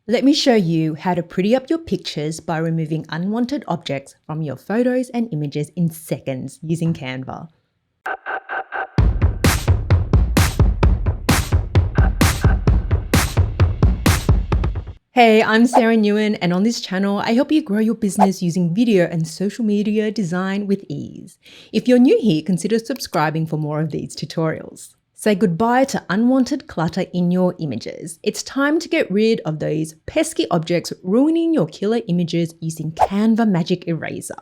Let me show you how to pretty up your pictures by removing unwanted objects from your photos and images in seconds using Canva. Hey, I'm Sarah Nguyen, and on this channel, I help you grow your business using video and social media design with ease. If you're new here, consider subscribing for more of these tutorials. Say goodbye to unwanted clutter in your images. It's time to get rid of those pesky objects ruining your killer images using Canva Magic Eraser.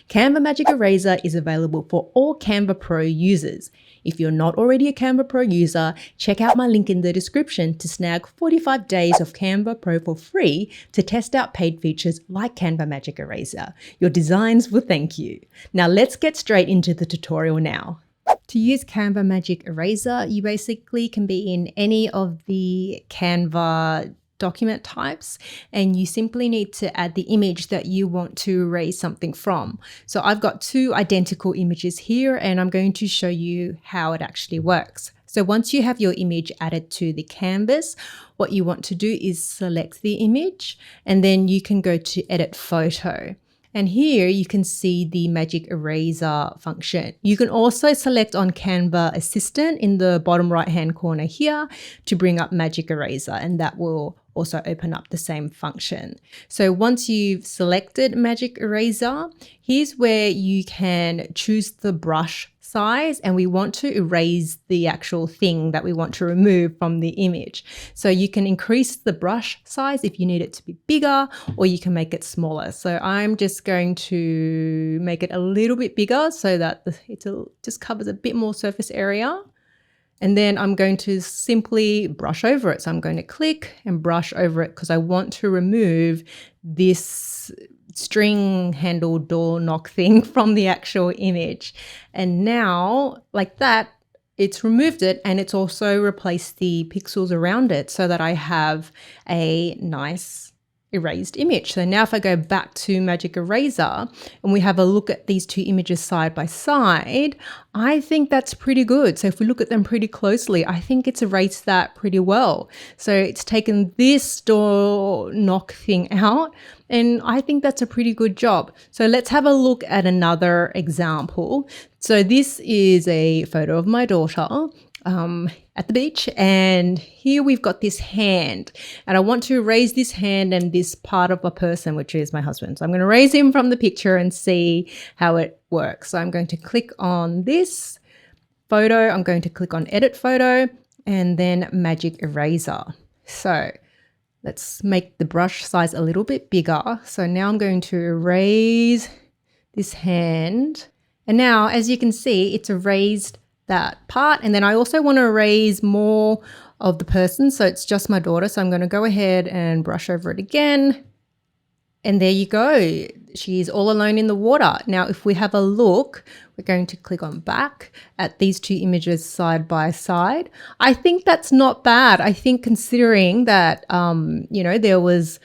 Canva Magic Eraser is available for all Canva Pro users. If you're not already a Canva Pro user, check out my link in the description to snag 45 days of Canva Pro for free to test out paid features like Canva Magic Eraser. Your designs will thank you. Now let's get straight into the tutorial now. To use Canva Magic Eraser, you basically can be in any of the Canva document types, and you simply need to add the image that you want to erase something from. So I've got two identical images here, and I'm going to show you how it actually works. So once you have your image added to the canvas, what you want to do is select the image, and then you can go to Edit Photo. And here you can see the Magic Eraser function. You can also select on Canva Assistant in the bottom right-hand corner here to bring up Magic Eraser, and that will also open up the same function. So once you've selected Magic Eraser, here's where you can choose the brush size, and we want to erase the actual thing that we want to remove from the image. So you can increase the brush size if you need it to be bigger, or you can make it smaller. So I'm just going to make it a little bit bigger so that it just covers a bit more surface area. And then I'm going to simply brush over it. So I'm going to click and brush over it because I want to remove this string handle door knock thing from the actual image. And now, like that, it's removed it, and it's also replaced the pixels around it so that I have a nice erased image. So now if I go back to Magic Eraser and we have a look at these two images side by side, I think that's pretty good. So if we look at them pretty closely, I think it's erased that pretty well. So it's taken this door knock thing out, and I think that's a pretty good job. So let's have a look at another example. So this is a photo of my daughter at the beach, and here we've got this hand, and I want to erase this hand and this part of a person, which is my husband. So I'm going to erase him from the picture and see how it works. So I'm going to click on this photo, I'm going to click on Edit Photo, and then Magic Eraser. So let's make the brush size a little bit bigger. So now I'm going to erase this hand, and now as you can see, it's erased that part. And then I also want to erase more of the person, so it's just my daughter. So I'm going to go ahead and brush over it again, and there you go, she's all alone in the water. Now if we have a look, we're going to click on back at these two images side by side. I think that's not bad. I think considering that there was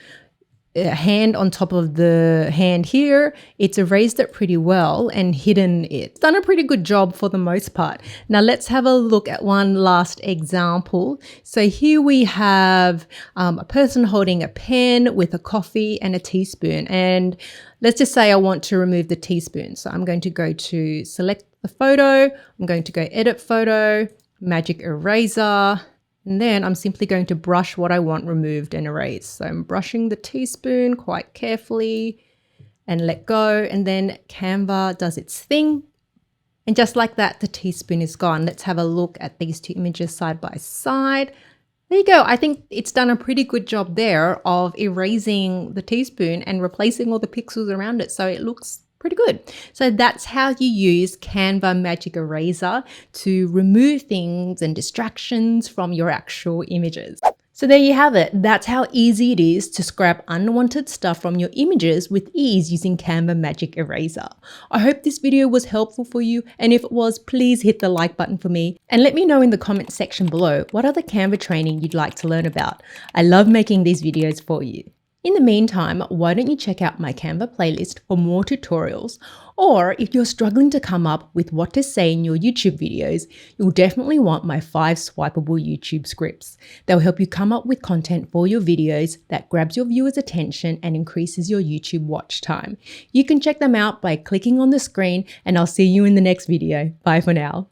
a hand on top of the hand here, it's erased it pretty well and hidden it. It's done a pretty good job for the most part. Now let's have a look at one last example. So here we have a person holding a pen with a coffee and a teaspoon, and let's just say I want to remove the teaspoon. So I'm going to go to select the photo, I'm going to go Edit Photo, Magic Eraser, and then I'm simply going to brush what I want removed and erased. So I'm brushing the teaspoon quite carefully and let go. And then Canva does its thing. And just like that, the teaspoon is gone. Let's have a look at these two images side by side. There you go. I think it's done a pretty good job there of erasing the teaspoon and replacing all the pixels around it. So it looks pretty good. So that's how you use Canva Magic Eraser to remove things and distractions from your actual images. So there you have it. That's how easy it is to scrap unwanted stuff from your images with ease using Canva Magic Eraser. I hope this video was helpful for you, and if it was, please hit the like button for me and let me know in the comment section below what other Canva training you'd like to learn about. I love making these videos for you. In the meantime, why don't you check out my Canva playlist for more tutorials? Or if you're struggling to come up with what to say in your YouTube videos, you'll definitely want my 5 swipeable YouTube scripts. They'll help you come up with content for your videos that grabs your viewers' attention and increases your YouTube watch time. You can check them out by clicking on the screen, and I'll see you in the next video. Bye for now.